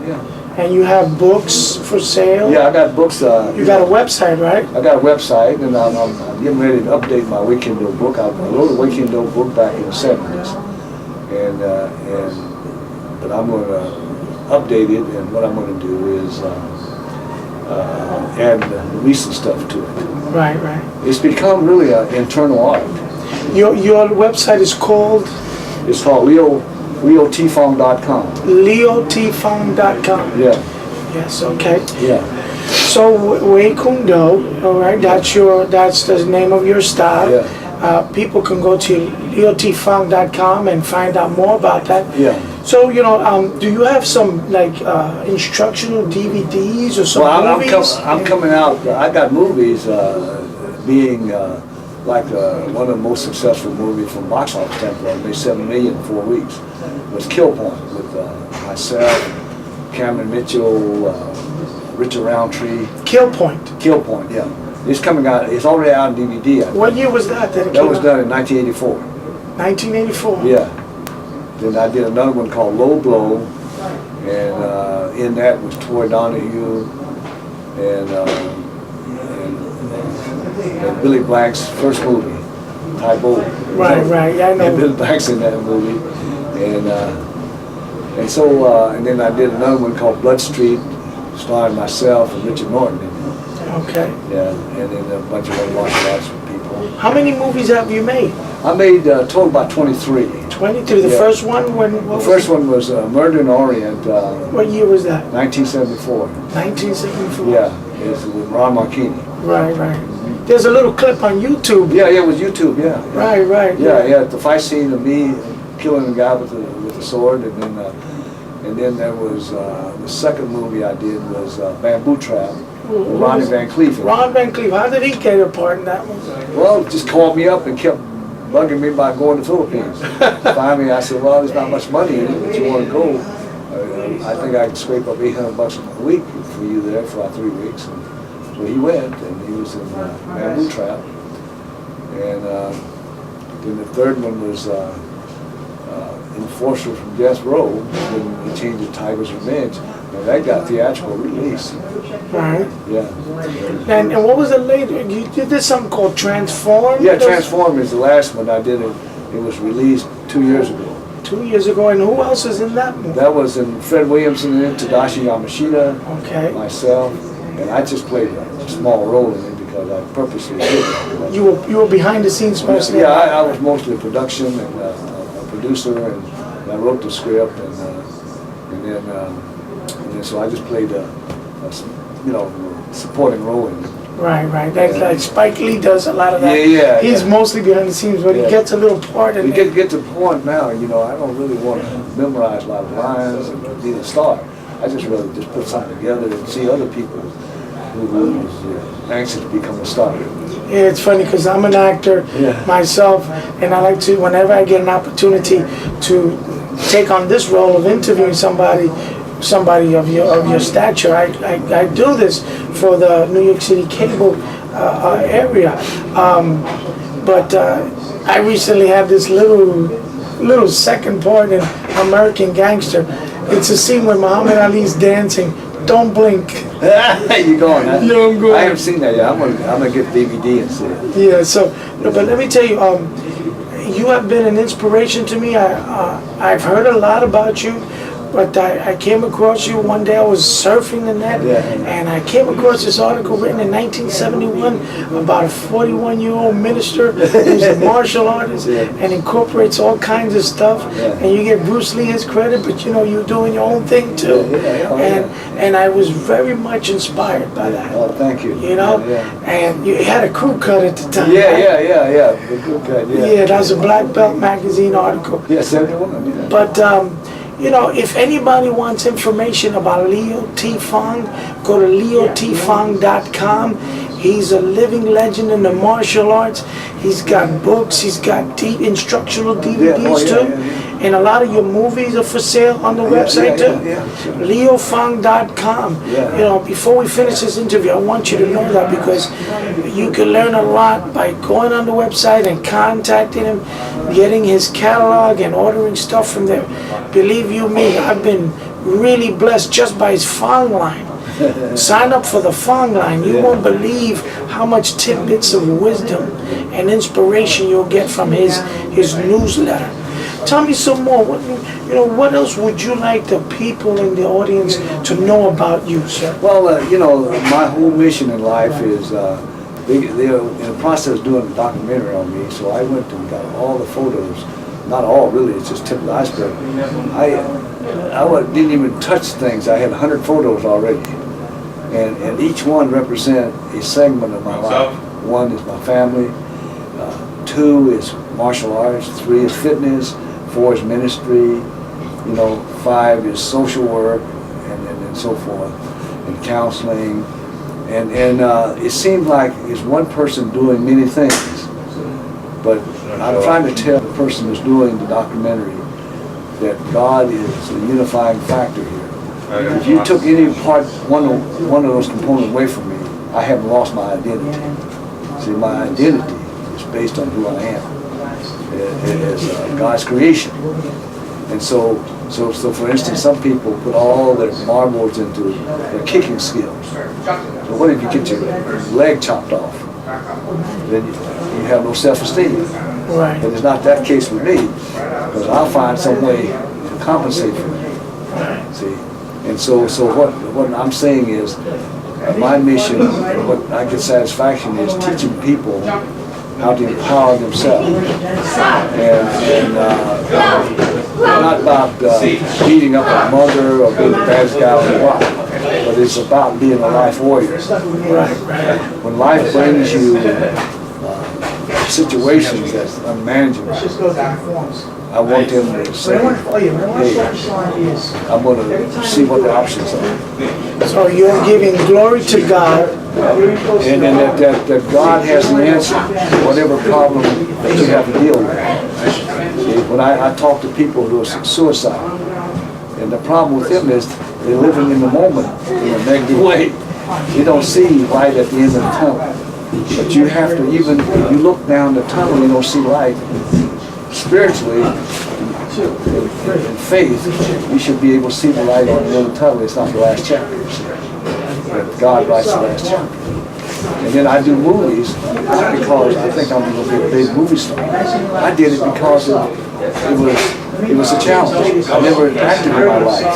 yeah. And you have books for sale? Yeah, I got books. You got a website, right? I got a website, and I'm getting ready to update my Weekendo book. I wrote a Weekendo book back in the 70s, but I'm going to update it, and what I'm going to do is add recent stuff to it. Right, right. It's become really an internal art. Your website is called? It's called leotfong.com. leotfong.com. Yeah. Yes, okay. Yeah. So Weikundo, all right, that's the name of your style. Yeah. People can go to leotfong.com and find out more about that. Yeah. So, do you have some like instructional DVDs or some movies? I'm coming out. I got movies being like one of the most successful movies from box office standpoint. Made $7 million in 4 weeks. Was Kill Point with myself, Cameron Mitchell, Richard Roundtree. Kill Point. Kill Point, yeah. It's coming out. It's already out on DVD. What year was that? That was done in 1984. 1984. Yeah. Then I did another one called Low Blow, and in that was Troy Donahue and Billy Blank's first movie, Tybo. Right, right. Yeah, I know. And Billy Blank's in that movie, and then I did another one called Blood Street, starring myself and Richard Norton in it. Okay. Yeah, and then a bunch of other martial arts people. How many movies have you made? I made total about 23. 23. The first one, the first one was Murder in the Orient. What year was that? 1974. 1974. Yeah, it's with Ron Marchini. Right, right. There's a little clip on YouTube. Yeah, it was YouTube. Yeah. Right, right. Yeah. The fight scene of me killing a guy with the sword, and then there was the second movie I did was Bamboo Trap. Ronnie Van Cleef. Ron Van Cleef. How did he get a part in that one? Well, just called me up and kept bugging me about going to the Philippines. Finally, I said, well, there's not much money in it, but you want to go. I think I can scrape up $800 a week for you there for about 3 weeks. And so he went, and he was in Bamboo Trap. And then the third one was Enforcer from Death Row. Then he changed to Tiger's Revenge. And that got theatrical release. Right. Yeah. And what was the later? You did something called Transform? Yeah, Transform is the last one I did. It was released 2 years ago. 2 years ago, and who else is in that movie? That was in Fred Williamson and Tadashi Yamashita, okay. Myself, and I just played a small role in it because I purposely did it. You were behind the scenes mostly? Yeah, I was mostly production and a producer, and I wrote the script, and then so I just played a supporting role in it. Right, right. That's like Spike Lee does a lot of that. Yeah. He's mostly behind the scenes, but he gets a little part in it. Get to the point now, I don't really want to memorize a lot of lines and be the star. I just really just put something together and see other people who was anxious to become a star. Yeah, it's funny because I'm an actor myself, and I like to, whenever I get an opportunity to take on this role of interviewing somebody of your stature, I do this for the New York City cable area. But I recently had this little second part in American Gangster. It's a scene where Muhammad Ali's dancing. Don't blink. You going? Huh? Yeah, I'm going. I haven't seen that yet. I'm gonna get DVD and see it. Yeah. So, but let me tell you, you have been an inspiration to me. I've heard a lot about you. But I came across you one day. I was surfing the net, and I came across this article written in 1971 about a 41-year-old minister who's a martial artist and incorporates all kinds of stuff. And you give Bruce Lee his credit, but you're doing your own thing too. And I was very much inspired by that. Oh, thank you. And you had a crew cut at the time. Yeah. The crew cut. Yeah, that was a Black Belt magazine article. Yeah, 71. Yeah. But if anybody wants information about Leo T. Fong, go to leotfong.com. He's a living legend in the martial arts. He's got books, he's got deep instructional DVDs too. And a lot of your movies are for sale on the website too. Sure. leofong.com. Before we finish this interview, I want you to know that because you can learn a lot by going on the website and contacting him, getting his catalog and ordering stuff from there. Believe you me, I've been really blessed just by his Fong line. Sign up for the Fong line. You won't believe how much tidbits of wisdom and inspiration you'll get from his newsletter. Tell me some more. What else would you like the people in the audience to know about you, sir? Well, my whole mission in life is they're in the process of doing a documentary on me, so I went and got all the photos. Not all, really, it's just tip of the iceberg. I didn't even touch things. I had 100 photos already. And each one represent a segment of my life. 1 is my family, 2 is martial arts, 3 is fitness, 4 is ministry, 5 is social work, and so forth, and counseling. And it seems like it's one person doing many things, but I'm trying to tell the person who's doing the documentary that God is the unifying factor here. If you took any one of those components away from me, I haven't lost my identity. See, my identity is based on who I am as God's creation. And so for instance, some people put all their marbles into their kicking skills. So what if you get your leg chopped off? Then you have no self-esteem. Right. But it's not that case with me, because I'll find some way to compensate for it. See? And so what I'm saying is, my mission, what I get satisfaction is teaching people how to empower themselves. And not about beating up a mother or being the baddest guy on the block, but it's about being a life warrior. When life brings you situations that's unmanageable, I want them to say, hey, I'm going to see what the options are. So you're giving glory to God. And then that God has the answer to whatever problem that you have to deal with. See, when I talk to people who are suicidal, and the problem with them is they're living in the moment in a negative way. You don't see light at the end of the tunnel. But you have to, even if you look down the tunnel, you don't see light. Spiritually, in faith, you should be able to see the light on the end of the tunnel. It's not the last chapter. But God writes the last chapter. And then I do movies, not because I think I'm going to be a big movie star. I did it because it was a challenge. I never acted in my life.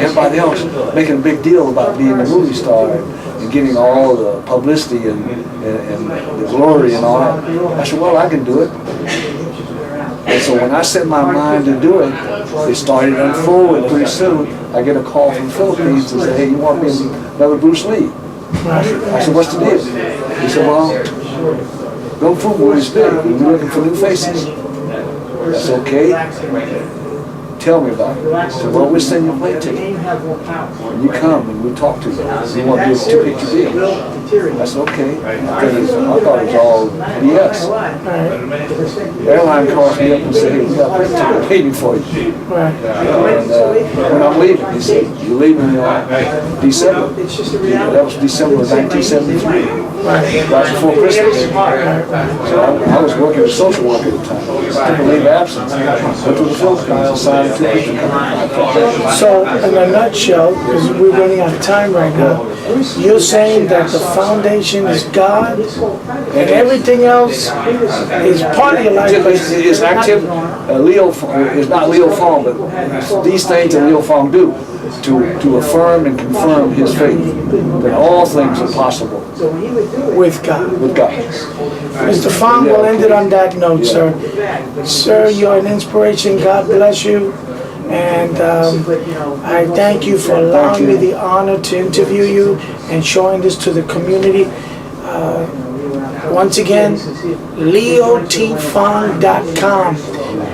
Everybody else making a big deal about being a movie star and getting all the publicity and the glory and all that. I said, well, I can do it. And so when I set my mind to do it, it started unfolding. Pretty soon, I get a call from the Philippines and say, hey, you want me to be another Bruce Lee? I said, what's the deal? He said, well, Kung Fu movies big. We're looking for new faces. That's okay. Tell me about it. I said, well, we'll send you a plane ticket. And you come and we talk to you. You want to do a 2-picture deal. I said, okay. I thought it was all BS. The airline calls me up and said, hey, we got a plane ticket waiting for you. And when I'm leaving, he said, you're leaving December. That was December of 1973. Right before Christmas. So I was working as a social worker at the time. I took a leave of absence. Went to the Philippines and signed a 2-picture contract. So, in a nutshell, because we're running out of time right now, you're saying that the foundation is God, and everything else is part of your life. It's active. Leo is not Leo Fong, but these things that Leo Fong do to affirm and confirm his faith that all things are possible with God. With God. Mr. Fong, we'll end it on that note, sir. Sir, you're an inspiration. God bless you. And I thank you for allowing me the honor to interview you and showing this to the community. Once again, leotfong.com.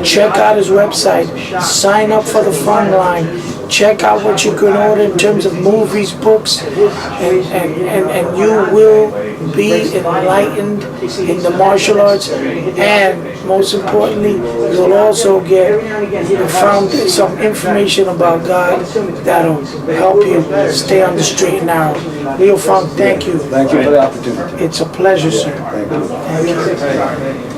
Check out his website. Sign up for the Fong line. Check out what you can order in terms of movies, books, and you will be enlightened in the martial arts, and most importantly, you'll also get some information about God that'll help you stay on the straight and narrow. Leo Fong, thank you. Thank you for the opportunity. It's a pleasure, sir. Thank you. Thank you.